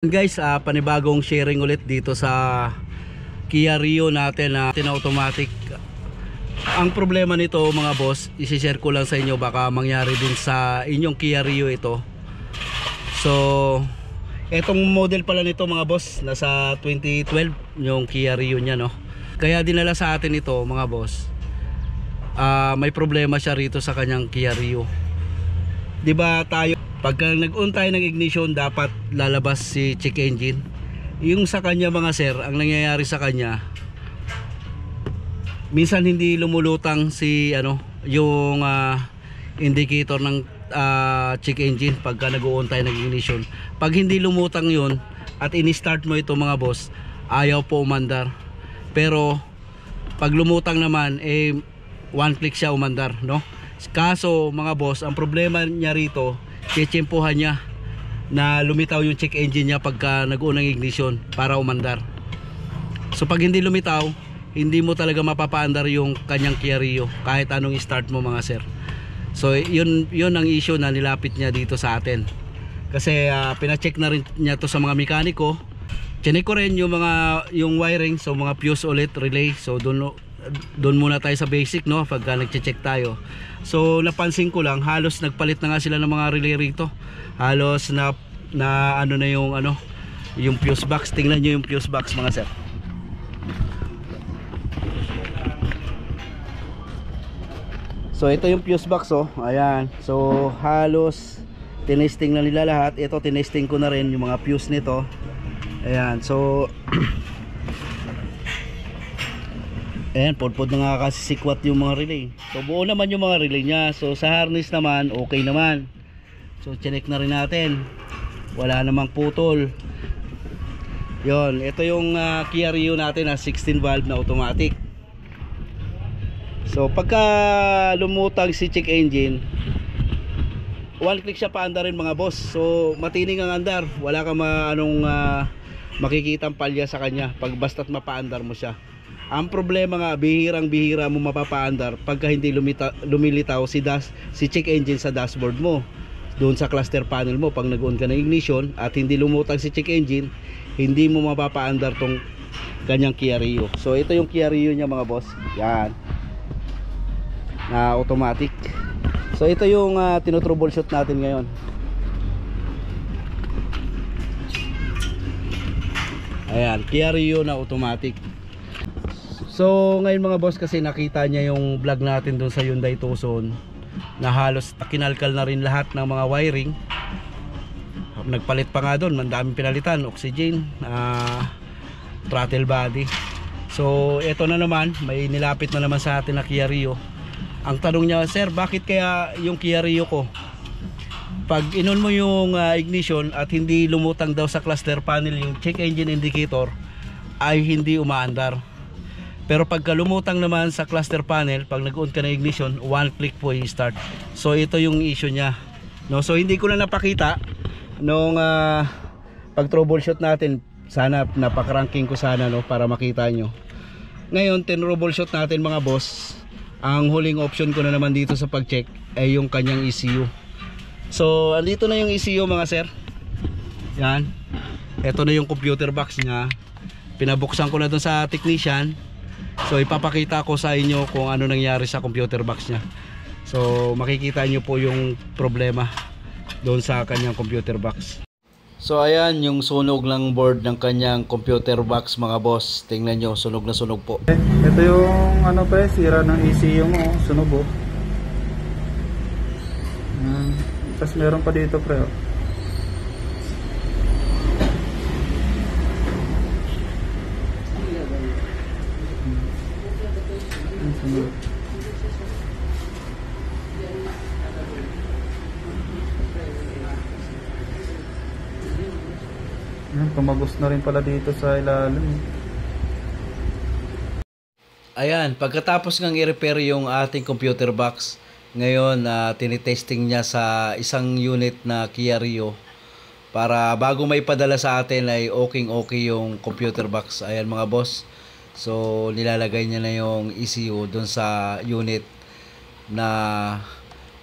Guys, panibagong sharing ulit dito sa Kia Rio natin na automatic. Ang problema nito mga boss, isi-share ko lang sa inyo, baka mangyari din sa inyong Kia Rio ito. So, etong model pala nito mga boss, nasa 2012 yung Kia Rio nya, no. Kaya dinala sa atin ito mga boss. May problema siya rito sa kanyang Kia Rio. 'Di ba tayo pagka nag-on tayo ng ignition, dapat lalabas si check engine. Yung sa kanya mga sir, ang nangyayari sa kanya, minsan hindi lumulutang si yung indicator ng check engine pagka nag-on tayo ng ignition. Pag hindi lumutang yun at ini-start mo ito mga boss, ayaw po umandar. Pero pag lumutang naman, one click siya umandar, no? Kaso mga boss, ang problema niya rito, tiyempohan niya na lumitaw yung check engine niya pagka nag-unang ignition para umandar. So pag hindi lumitaw, hindi mo talaga mapapaandar yung kanyang Kia Rio kahit anong start mo mga sir. So yun ang issue na nilapit niya dito sa atin. Kasi pina-check na rin niya to sa mga mekaniko. Chinek ko rin yung wiring, so mga fuse ulit, relay. So doon muna tayo sa basic, no, pagka nagche-check tayo. So napansin ko lang, halos nagpalit na nga sila ng mga relay rito. Halos na yung fuse box. Tingnan nyo yung fuse box mga sir. So ito yung fuse box, oh. Ayan. So halos tinesting na nila lahat. Ito tinesting ko na rin yung mga fuse nito. Ayan. So ayan, podpod na nga kasi sikwat yung mga relay. So buo naman yung mga relay nya. So sa harness naman, okay naman. So check na rin natin, wala namang putol. Yon, ito yung Kia Rio natin na 16 valve na automatic. So pagka lumutang si check engine, one click siya paandarin mga boss. So matining ang andar, wala kang makikitang palya sa kanya pag basta't mapaandar mo siya. Ang problema nga, bihirang-bihira mo mapapaandar pagka hindi lumilitaw si check engine sa dashboard mo, doon sa cluster panel mo. Pag nag-on ka ng ignition at hindi lumutang si check engine, hindi mo mapapaandar tong kanyang Kia Rio. So ito yung Kia Rio nya mga boss. Yan, na automatic. So ito yung tinotroubleshoot natin ngayon. Ayan, Kia Rio na automatic. So ngayon mga boss, kasi nakita niya yung vlog natin doon sa Hyundai Tucson na halos kinalkal na rin lahat ng mga wiring. Nagpalit pa nga doon, mandaming pinalitan, oxygen, throttle body. So ito na naman, may nilapit na naman sa atin na Kia Rio. Ang tanong niya, sir, bakit kaya yung Kia Rio ko, pag inon mo yung ignition at hindi lumutang daw sa cluster panel yung check engine indicator, ay hindi umaandar? Pero pagka lumutang naman sa cluster panel, pag nag-on ka na ignition, one click po i-start. So ito yung issue niya, no? So hindi ko na napakita nung pag troubleshoot natin. Sana napaka-ranking ko sana, no, para makita nyo. Ngayon tin-troubleshoot natin mga boss. Ang huling option ko na naman dito sa pag-check ay yung kanyang ECU. So andito na yung ECU mga sir. Yan. Ito na yung computer box niya. Pinabuksan ko na doon sa technician. So ipapakita ko sa inyo kung ano nangyari sa computer box niya. So makikita nyo po yung problema doon sa kanyang computer box. So ayan yung sunog ng board ng kanyang computer box mga boss. Tingnan nyo, sunog na sunog po. Ito yung sira ng ECU mo, sunog oh. Tapos meron pa dito pre. Tumagos na rin pala dito sa ilalim. Ayan, pagkatapos ngang i-repair yung ating computer box, ngayon tinitesting niya sa isang unit na Kia Rio para bago may padala sa atin ay okay yung computer box. Ayan mga boss. So nilalagay niya na yung ECU doon sa unit na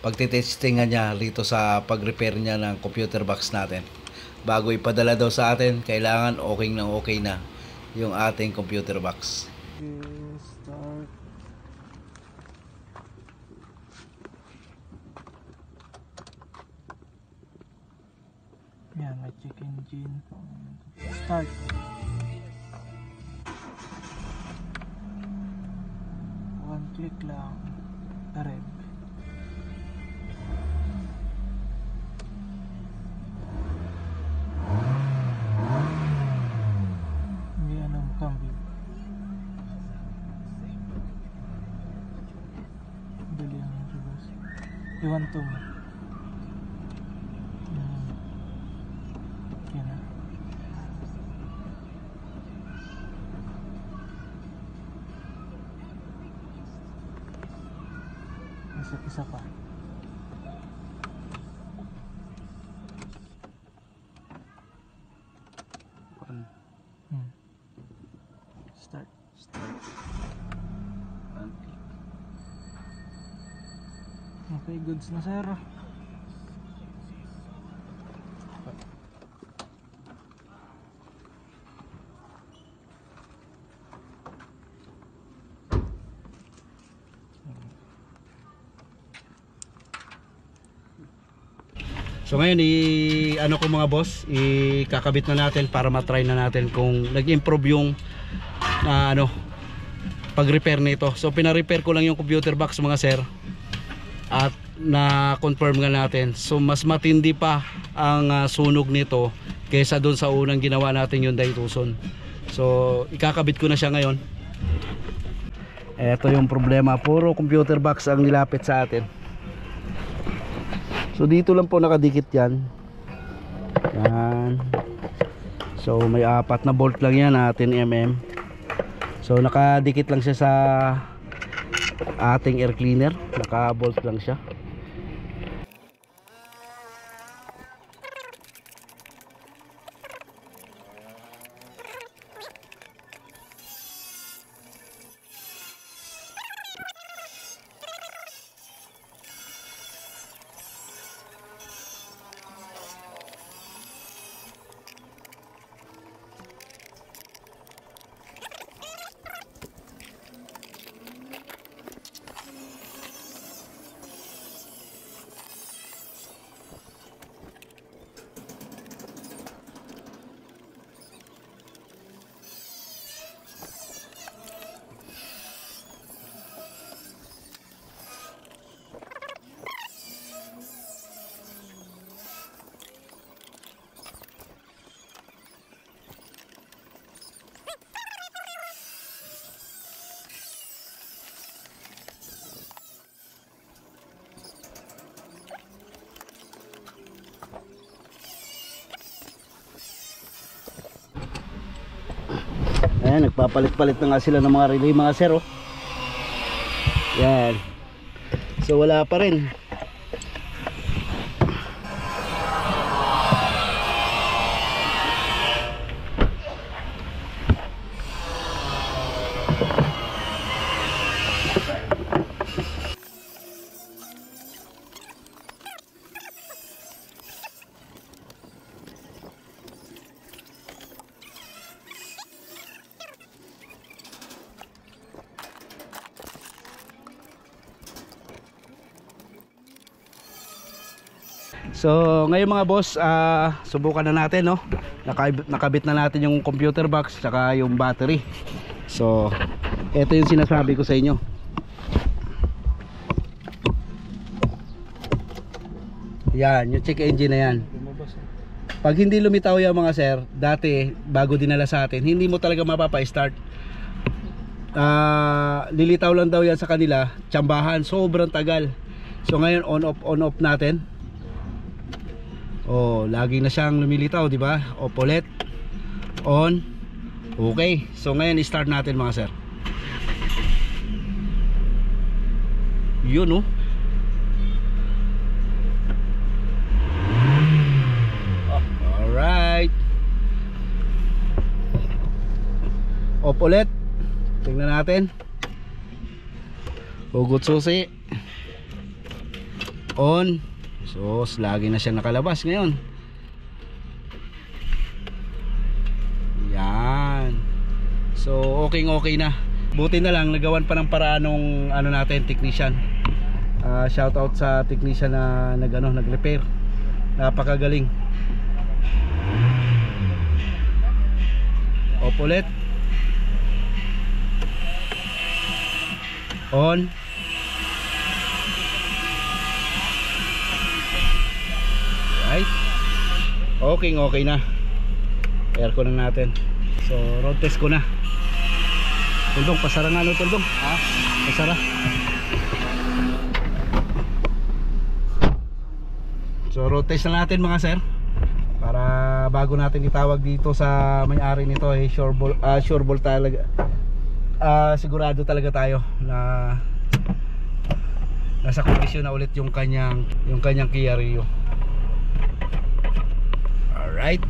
pagtitestingan niya rito sa pag-repair niya ng computer box natin. bago ipadala daw sa atin, kailangan okay na yung ating computer box. Start. Yan, may check engine. Start. One click lang. Rev. Hindi anong cambio. Dali ang reverse. Iwan to mo. Okay na. Isa pa. Start. Okay, goods na sir. So ngayon ano ko mga boss, ikakabit na natin para matry na natin kung nag-improve yung pag-repair nito. So pina-repair ko lang yung computer box mga sir, at na-confirm nga natin. So mas matindi pa ang sunog nito kaysa doon sa unang ginawa natin yung Hyundai Tucson. So ikakabit ko na siya ngayon. Ito yung problema, puro computer box ang nilapit sa atin. So dito lang po nakadikit yan. Yan. So may 4 na bolt lang yan, 10mm. So nakadikit lang siya sa ating air cleaner. Naka-bolt lang siya. Ayan, nagpapalit-palit na nga sila ng mga relay mga sir, oh. Yan. So wala pa rin. So ngayon mga boss, subukan na natin, no? Nakabit na natin yung computer box saka yung battery. So ito yung sinasabi ko sa inyo. Yan, yung check engine na yan. Pag hindi lumitaw yan mga sir, dati bago dinala sa atin, hindi mo talaga mapapa-start. Lilitaw lang daw yan sa kanila, tsambahan, sobrang tagal. So ngayon on off natin. Oh, lagi na siyang lumilitaw, di ba? Off ulit. On. Okay. So ngayon i-start natin mga sir. Yun, oh. Alright. Off ulit. Tingnan natin. Hugot susi. On. So lagi na siyang nakalabas ngayon. So okay na. Buti na lang nagawan pa ng paraan ng ano natin, technician. Shout out sa technician na nag-repair. Napakagaling. Off ulit. On. Right. Okay na. Aircon na natin. So road test ko na. Tuldong, pasara nga no, Tuldong. Pasara. So road test na natin mga sir. Para bago natin itawag dito sa may-ari nito ay sure ball talaga. Sigurado talaga tayo na nasa kondisyon na ulit yung kanyang Kia Rio. Alright.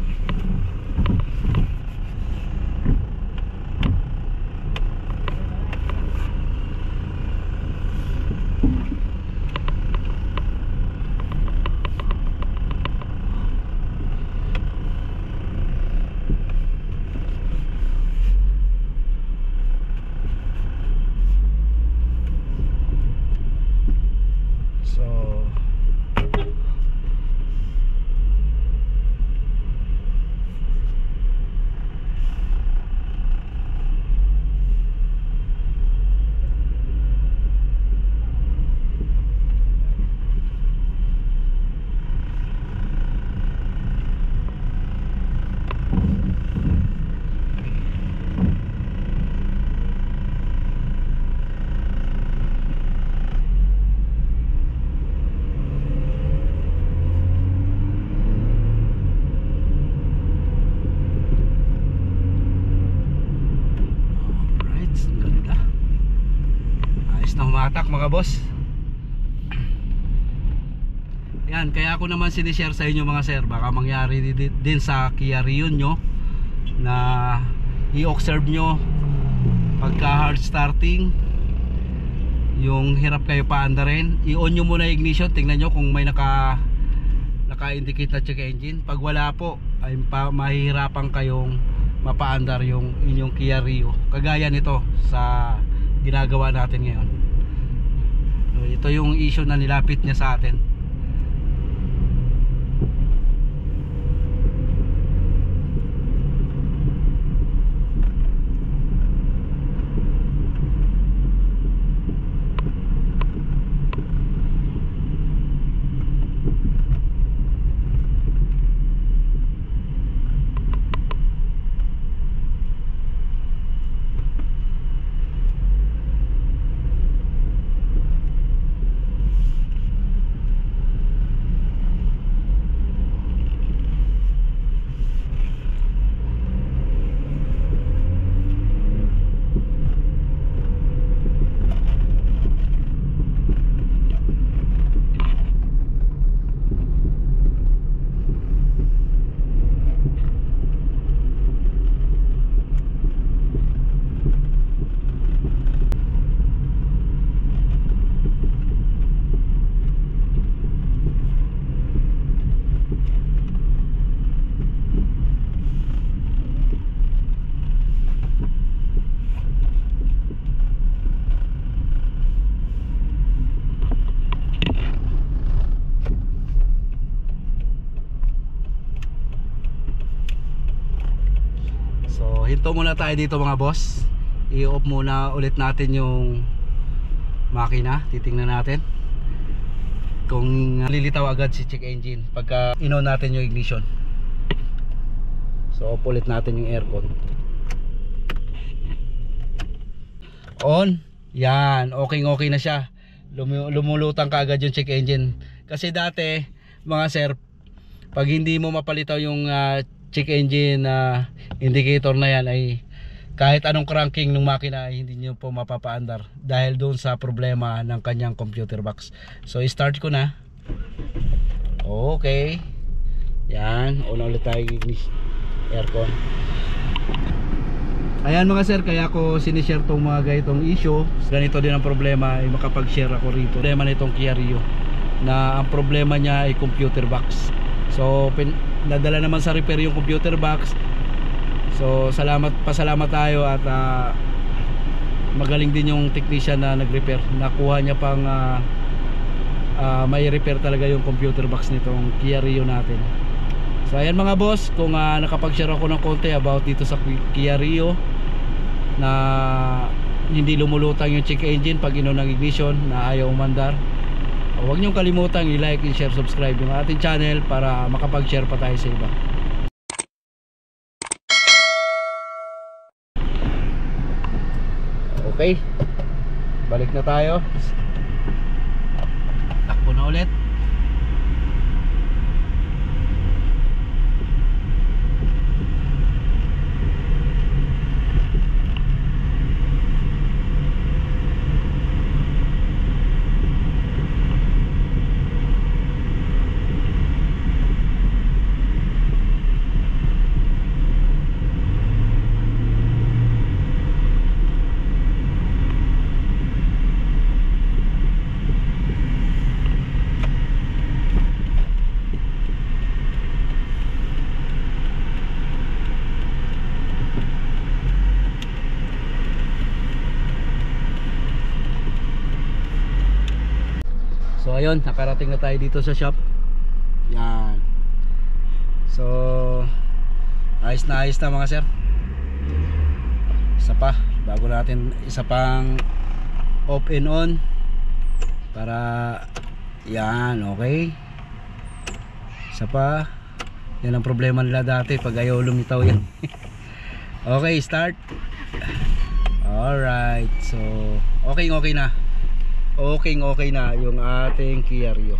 Mga boss, yan, kaya ako naman sinishare sa inyo mga sir, baka mangyari din sa Kia Rio nyo na i-observe nyo pagka hard starting, yung hirap kayo paandarin, i-on nyo muna ignition, tingnan nyo kung may naka-indicate na check engine. Pag wala po ay mahihirapan kayong mapaandar yung inyong Kia Rio, kagaya nito sa ginagawa natin ngayon. Ito yung issue na nilapit niya sa atin. Hinto muna tayo dito mga boss. I-off muna ulit natin yung makina. Titingnan natin kung lilitaw agad si check engine pagka in-on natin yung ignition. So off ulit natin yung aircon. On. Yan, okay na siya. Lumulutang kaagad yung check engine. Kasi dati mga sir, pag hindi mo mapalitaw yung check engine indicator na yan, ay kahit anong cranking ng makina ay hindi nyo po mapapaandar dahil doon sa problema ng kanyang computer box. So i-start ko na. Okay, yan, on ulit tayo aircon. Ayan mga sir, kaya ko sinishare tong mga ganitong issue. Ganito din ang problema, ay makapag-share ako rito. Problema nitong Kia Rio na ang problema niya ay computer box. So nadala naman sa repair yung computer box. So pasalamat tayo at magaling din yung technician na nag-repair. Nakuha niya pang may repair talaga yung computer box nitong Kia Rio natin. So ayan mga boss, kung nakapag-share ako ng konti about dito sa Kia Rio na hindi lumulutang yung check engine pag ng ignition, na ayaw umandar, huwag niyong kalimutang i-like, i-share, subscribe yung ating channel para makapag-share pa tayo sa iba. Okay, balik na tayo. Takbo na ulit. So ayun, nakarating na tayo dito sa shop. Yan. So ayos na mga sir. Isa pa, bago natin isa pang off and on para yan, okay. Isa pa. Yan ang problema nila dati pag ayaw lumitaw yan. Okay, start. Alright, so okay na. Okay na yung ating Kia Rio.